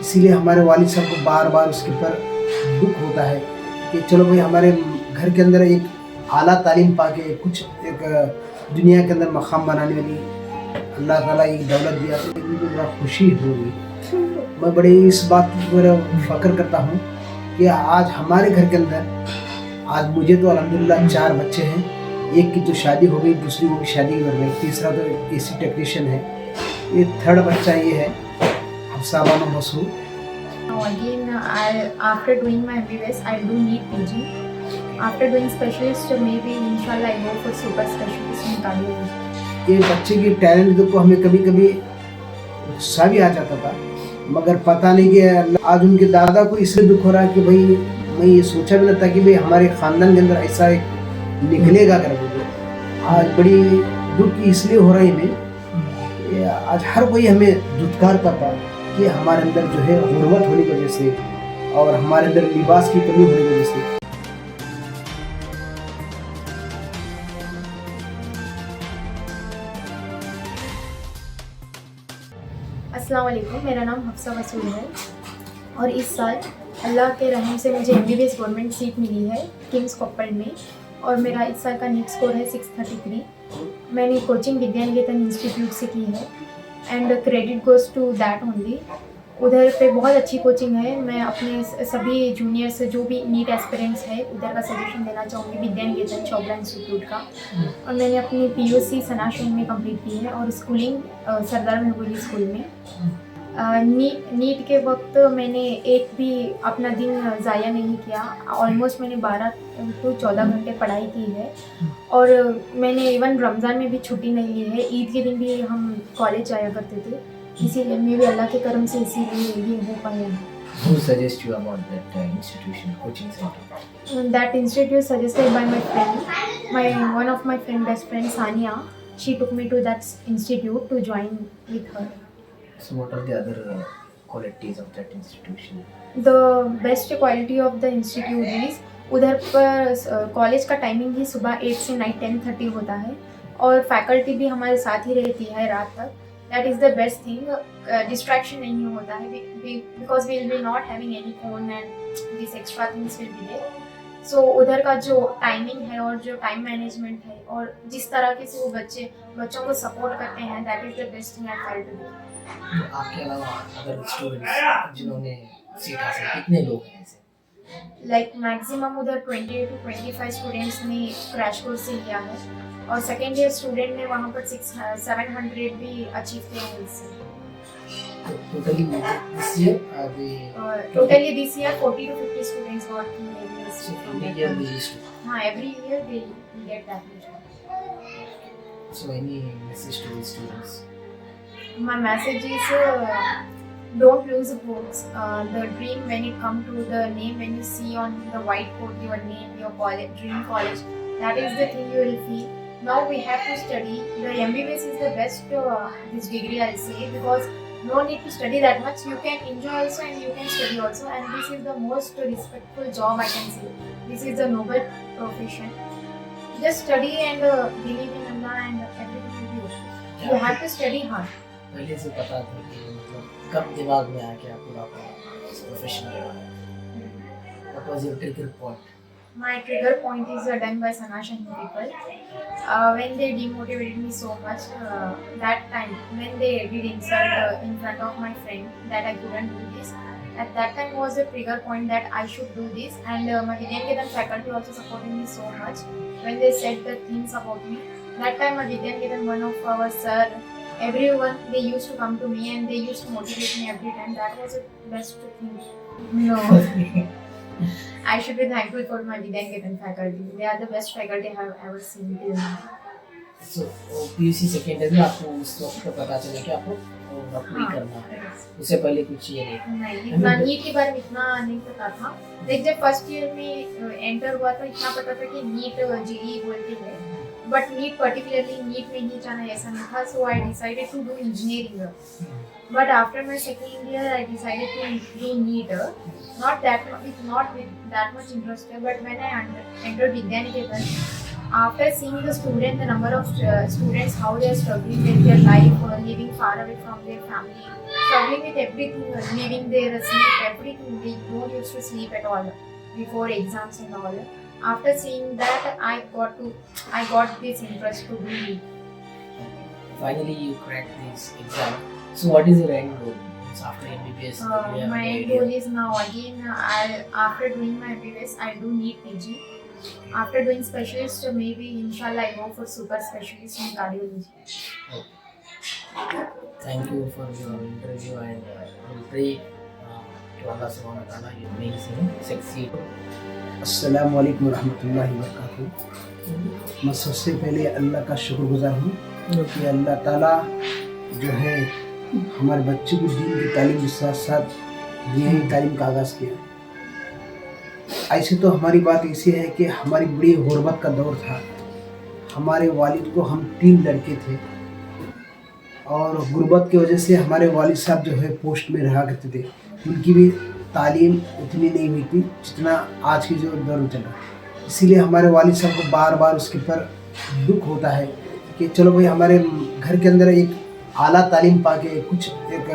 इसीलिए हमारे वालिद साहब को बार बार उसके ऊपर दुख होता है कि चलो भाई हमारे घर के अंदर एक आला तालीम पाके कुछ एक दुनिया के अंदर मकाम बनाने वाली अल्लाह ताला एक दौलत दिया तो मुझे बड़ा खुशी होगी। मैं बड़े इस बात पर फ़ख्र करता हूँ कि आज हमारे घर के अंदर आज मुझे तो अल्हम्दुलिल्लाह 4 बच्चे हैं। एक की तो शादी हो गई, दूसरी वो भी शादी कर रही, तीसरा तो एसी टेक्नीशियन है, ये थर्ड बच्चा ये है Hafsa Bano Masood. Now again, after doing my MBBS, I do need PG. After doing specialist, maybe inshallah I go for super specialist in cardiology. ये बच्चे की टैलेंट देखो हमें कभी कभी गुस्सा भी आ जाता था, मगर पता नहीं कि आज उनके दादा को इसलिए दुख हो रहा है कि भाई मैं ये सोचा भी नहीं था कि भाई हमारे ख़ानदान के अंदर ऐसा एक निकलेगा कर बोले। आज बड़ी दुख इसलिए हो रही हमें, आज हर कोई हमें धुतकार करता कि हमारे अंदर जो है गुर्बत होने की वजह से और हमारे अंदर लिबास की कमी होने की वजह से। अस्सलाम वालेकुम, मेरा नाम हफ्सा वसूल है और इस साल अल्लाह के रहम से मुझे MBBS गवर्नमेंट सीट मिली है किंग्स कॉपर में और मेरा इस साल का नीट स्कोर है 633। मैंने कोचिंग विद्यानिकेतन इंस्टीट्यूट से की है and credit goes to that only. उधर पे बहुत अच्छी कोचिंग है। मैं अपने सभी जूनियर्स जो भी नीट एस्पिरेंट्स है उधर का सजेशन देना चाहूँगी विद्यानिकेतन चोपड़ा इंस्टीट्यूट का। और मैंने अपनी PUC सनाशन में कंप्लीट की है और स्कूलिंग सरदार महबूबी स्कूल में। नीट के वक्त मैंने एक भी अपना दिन ज़ाया नहीं किया। ऑलमोस्ट मैंने 12 to 14 घंटे पढ़ाई की है और मैंने इवन रमज़ान में भी छुट्टी नहीं ली है। ईद के दिन भी हम कॉलेज जाया करते थे, इसीलिए मैं भी अल्लाह के करम से इसीलिए ये हो पाया है। Who suggests you about that institution, coaching center? That institute suggested by my friend, one of my best friend Sania. She took me to that institute to join with her. So what are the other qualities of that institution? The best quality of the institute is उधर पर college का timing ही सुबह 8 से night 10:30 होता है और faculty भी हमारे साथ ही रहती है रात तक। That is the best thing. Distraction नहीं होता है because we will be not having any phone and these extra things will be there. So उधर का जो टाइमिंग है और जो टाइम मैनेजमेंट है और जिस तरह से वो बच्चों को सपोर्ट करते हैं, that is the best thing I felt to do. आपके अलावा अदर स्टूडेंट्स जिन्होंने सीट हासिल कितने लोग हैं ऐसे? Like maximum उधर 20 to 25 स्टूडेंट्स ने क्रैश कोर्स से लिया है और सेकेंड ईयर स्टूडेंट ने वहाँ पर 700 भी अचीव किया है इससे। Totally this year 40 to 50 students got in MBBS. So every year they used to. हाँ, every year they get that much. So any message to the students? My message is don't lose hopes. The dream when it come to the name, when you see on the whiteboard your name, your college, dream college, that is the thing you will feel. Now we have to study. The MBBS is the best this degree I'll say because no need to study that much. You can enjoy also and you can study also, and this is the most respectful job I can say. This is a noble profession. Just study and believe in Allah and everything will be okay. You have to study hard. पहले से पता था कि मतलब कब दिमाग में आया कि आपको अपना प्रोफेशन के बारे में? What was your trigger point? My trigger point is done by Sanashan people. When they demotivated me so much, that time when they did insult in front of my friend that I couldn't do this, at that time was a trigger point that I should do this. And my Vidyaniketan faculty also supported me so much when they said the things about me. That time my Vidyaniketan, one of our sir, everyone, they used to come to me and they used to motivate me every time. That was the best thing. No. I should be thankful for my Vidyaniketan faculty. They are the best faculty I have ever seen till now. So PUC second year में आपको उस वक्त पता चला कि आपको डॉक्टरी करना है। उससे पहले कुछ ये नहीं, इतना नीट के बारे में इतना नहीं पता था। देख जब फर्स्ट ईयर में एंटर हुआ था इतना पता था कि नीट JEE बोलते हैं, बट नीट पर्टिकुलरली नीट में ही जाना ऐसा नहीं था। So I decided to do engineering. But after my second year, I decided to do NEET. Not with that much interest. But when I entered Vidyaniketan, after seeing the number of students, how they are struggling with their life or living far away from their family, struggling with everything, leaving their sleep, everything. We don't used to sleep at all before exams and all. After seeing that, I got this interest to do it. Finally, you cracked this exam. So, what is your end goal? Means after MBBS, do you have My any end idea? goal is now again, after doing my MBBS, I do need PG. After doing specialist, maybe inshallah I go for super specialist in cardiology. Thank you for your interview and we'll pray to Allah subhanahu wa ta'ala you may succeed. अस्सलामु अलैकुम रहमतुल्लाहि व बरकातहू। मैं सबसे पहले अल्लाह का शुक्रगुजार हूँ कि अल्लाह ताला जो है हमारे बच्चे को दीन की तालीम के साथ साथ दुनियावी तालीम का आगाज़ किया। ऐसे तो हमारी बात ऐसी है कि हमारी बड़ी गुर्बत का दौर था। हमारे वालिद को हम 3 लड़के थे और गुर्बत की वजह से हमारे वालिद साहब जो है पोस्ट में रहा करते थे। उनकी भी तालीम उतनी नहीं हुई थी जितना आज की जो दौर में चल रहा है। इसीलिए हमारे वालिद साहब को बार बार उसके ऊपर दुख होता है कि चलो भाई हमारे घर के अंदर एक आला तालीम पाके कुछ एक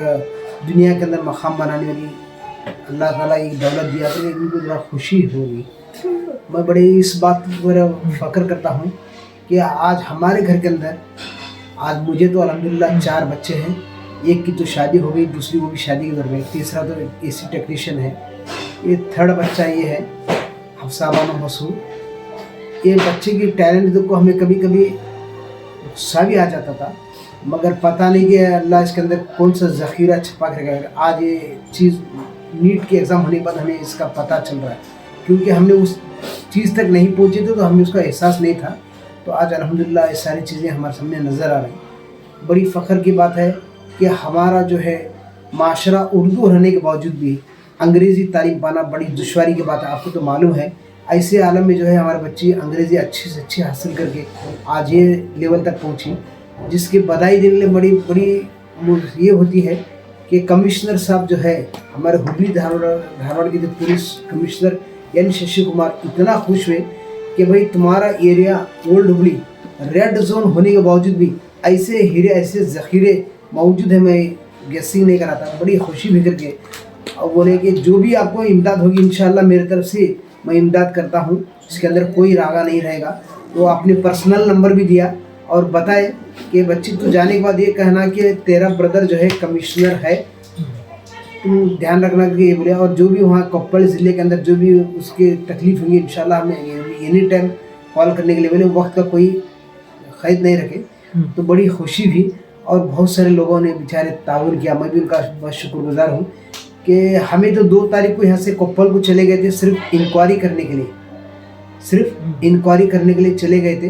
दुनिया के अंदर मकाम बनाने वाली अल्लाह ताला एक दौलत दिया तो इनको बड़ा खुशी होगी। मैं बड़े इस बात पर फ़ख्र करता हूँ कि आज हमारे घर के अंदर आज मुझे तो अल्हम्दुलिल्लाह 4 बच्चे हैं। एक की तो शादी हो गई, दूसरी वो भी शादी के घर में, तीसरा तो एसी टेक्नीशियन है, ये 3rd बच्चा ये है हफ्सा बानो मसूद। ये बच्चे की टैलेंट देखो हमें कभी कभी गुस्सा भी आ जाता था, मगर पता नहीं कि अल्लाह इसके अंदर कौन सा ज़ख़ीरा छुपा के रखेगा। आज ये चीज़ नीट के एग्ज़ाम होने के बाद हमें इसका पता चल रहा है, क्योंकि हमने उस चीज़ तक नहीं पहुँचे थे तो हमें उसका एहसास नहीं था। तो आज अल्हम्दुलिल्लाह ये सारी चीज़ें हमारे सामने नज़र आ रही। बड़ी फ़ख्र की बात है कि हमारा जो है माशरा उर्दू रहने के बावजूद भी अंग्रेज़ी तालीम पाना बड़ी दुश्वारी की बात है। आपको तो मालूम है ऐसे आलम में जो है हमारे बच्चे अंग्रेज़ी अच्छी से अच्छी हासिल करके आज ये लेवल तक पहुँची, जिसकी बधाई देने के लिए बड़ी बड़ी ये होती है कि कमिश्नर साहब जो है हमारे हुबली धारवाड़ के जो police commissioner N Shashi Kumar इतना खुश हुए कि भाई तुम्हारा area old Hubli red zone होने के बावजूद भी ऐसे हीरे ऐसे ज़ख़ीरे मौजूद है। मैं गेसिंग नहीं करा था, बड़ी खुशी भी करके और बोले कि जो भी आपको इमदाद होगी इंशाल्लाह मेरी तरफ से मैं इमदाद करता हूँ, इसके अंदर कोई रागा नहीं रहेगा। तो आपने पर्सनल नंबर भी दिया और बताए कि बच्ची तो जाने के बाद ये कहना कि तेरा ब्रदर जो है कमिश्नर है, तुम ध्यान रखना कि ये बोले। और जो भी वहाँ कोप्पल ज़िले के अंदर जो भी उसकी तकलीफ़ होंगी इंशाल्लाह हमें एनी टाइम कॉल करने के लिए बोले, वक्त का कोई क़ैद नहीं रखे। तो बड़ी खुशी भी और बहुत सारे लोगों ने बेचारे ताउन किया। मैं भी उनका बहुत शुक्रगुजार हूँ कि हमें तो 2 तारीख को यहाँ से कोप्पल को चले गए थे सिर्फ इंक्वायरी करने के लिए, सिर्फ इंक्वायरी करने के लिए चले गए थे।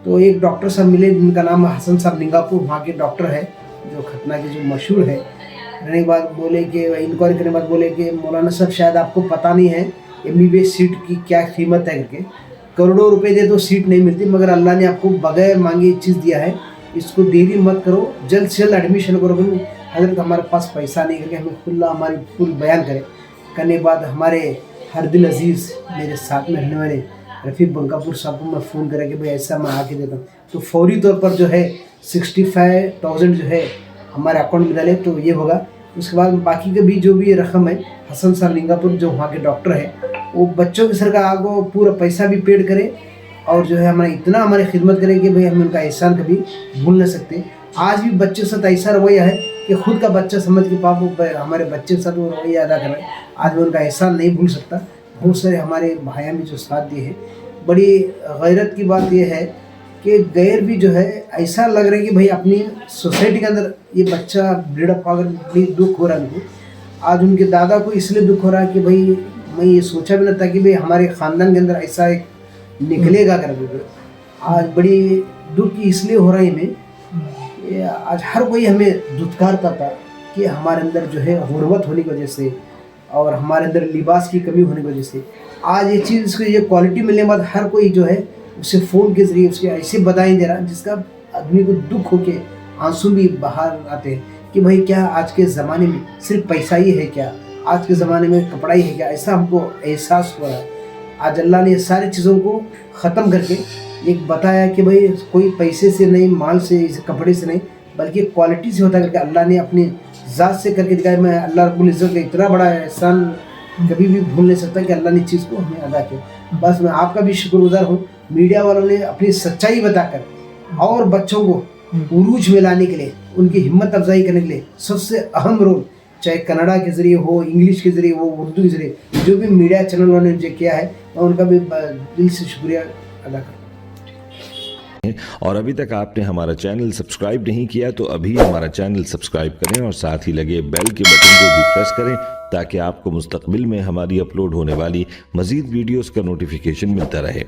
तो एक डॉक्टर साहब मिले जिनका नाम हसन साहब निंगापुर, वहाँ के डॉक्टर है जो खतना के जो मशहूर है। रहने के बाद बोले कि इंक्वायरी करने के बाद बोले कि मौलाना साहब शायद आपको पता नहीं है MBBS सीट की क्या कीमत है करके, करोड़ों रुपए दे तो सीट नहीं मिलती, मगर अल्लाह ने आपको बगैर मांगे चीज़ दिया है, इसको देरी मत करो, जल्द से जल्द एडमिशन करो। हज़रत हमारे पास पैसा नहीं करके हमें खुला हमारी पूरी बयान करने के बाद हमारे हर दिल अजीज़ मेरे साथ में रहने वाले रफ़ीक बंकापुर साहब को मैं फ़ोन करा कि भाई ऐसा मैं आके देता हूँ। तो फौरी तौर पर जो है 65,000 जो है हमारे अकाउंट में डाले तो ये होगा। उसके बाद बाकी के भी जो भी रकम है हसन साहब निंगापुर जो वहाँ के डॉक्टर है वो बच्चों की सरकार को पूरा पैसा भी पेड करे और जो है हमारे इतना हमारी खिदमत करें कि भाई हम उनका एहसान कभी भूल ना सकते। आज भी बच्चे के साथ ऐसा रवैया है कि खुद का बच्चा समझ के पाप हमारे बच्चे के साथ वो रवैया अदा कर रहे हैं। आज मैं उनका एहसान नहीं भूल सकता। बहुत सारे हमारे भाइयों भी जो साथ दिए हैं। बड़ी गैरत की बात यह है कि गैर भी जो है ऐसा लग रहा है कि भाई अपनी सोसाइटी के अंदर ये बच्चा ब्रीडअप अगर इतनी दुख हो रहा है उनको। आज उनके दादा को इसलिए दुख हो रहा है कि भाई मैं ये सोचा भी ना था कि भाई हमारे ख़ानदान के अंदर ऐसा एक निकलेगा कर। आज बड़ी दुख इसलिए हो रही हमें, आज हर कोई हमें दुत्कारता था कि हमारे अंदर जो है गुर्बत होने की वजह से और हमारे अंदर लिबास की कमी होने की वजह से आज ये चीज़ इसको ये क्वालिटी मिलने के बाद हर कोई जो है उसे फ़ोन के ज़रिए उसके ऐसे बधाई दे रहा है जिसका आदमी को दुख हो के आंसू भी बाहर आते हैं कि भाई क्या आज के ज़माने में सिर्फ पैसा ही है क्या, आज के ज़माने में कपड़ा ही है क्या, ऐसा हमको एहसास हो रहा है। आज अल्लाह ने सारी चीज़ों को ख़त्म करके एक बताया कि भाई कोई पैसे से नहीं, माल से, कपड़े से नहीं, बल्कि क्वालिटी से होता है, करके अल्लाह ने अपनी ज़ात से करके दिखाया। मैं अल्लाह रब्बुल इज़्ज़त का इतना बड़ा एहसान कभी भी भूल नहीं सकता कि अल्लाह ने चीज़ को हमें अदा किया। बस मैं आपका भी शुक्रगुजार हूँ, मीडिया वालों ने अपनी सच्चाई बताकर और बच्चों को उरूज में लाने के लिए, उनकी हिम्मत अफजाई करने के लिए सबसे अहम रोल, चाहे कन्नड़ा के ज़रिए हो, इंग्लिश के ज़रिए हो, उर्दू के ज़रिए, जो भी मीडिया चैनल वालों ने जो किया है, मैं उनका भी दिल से शुक्रिया अदा करता हूँ। और अभी तक आपने हमारा चैनल सब्सक्राइब नहीं किया तो अभी हमारा चैनल सब्सक्राइब करें और साथ ही लगे बेल के बटन को भी प्रेस करें, ताकि आपको मुस्तकबिल में हमारी अपलोड होने वाली मज़ीद वीडियोस का नोटिफिकेशन मिलता रहे।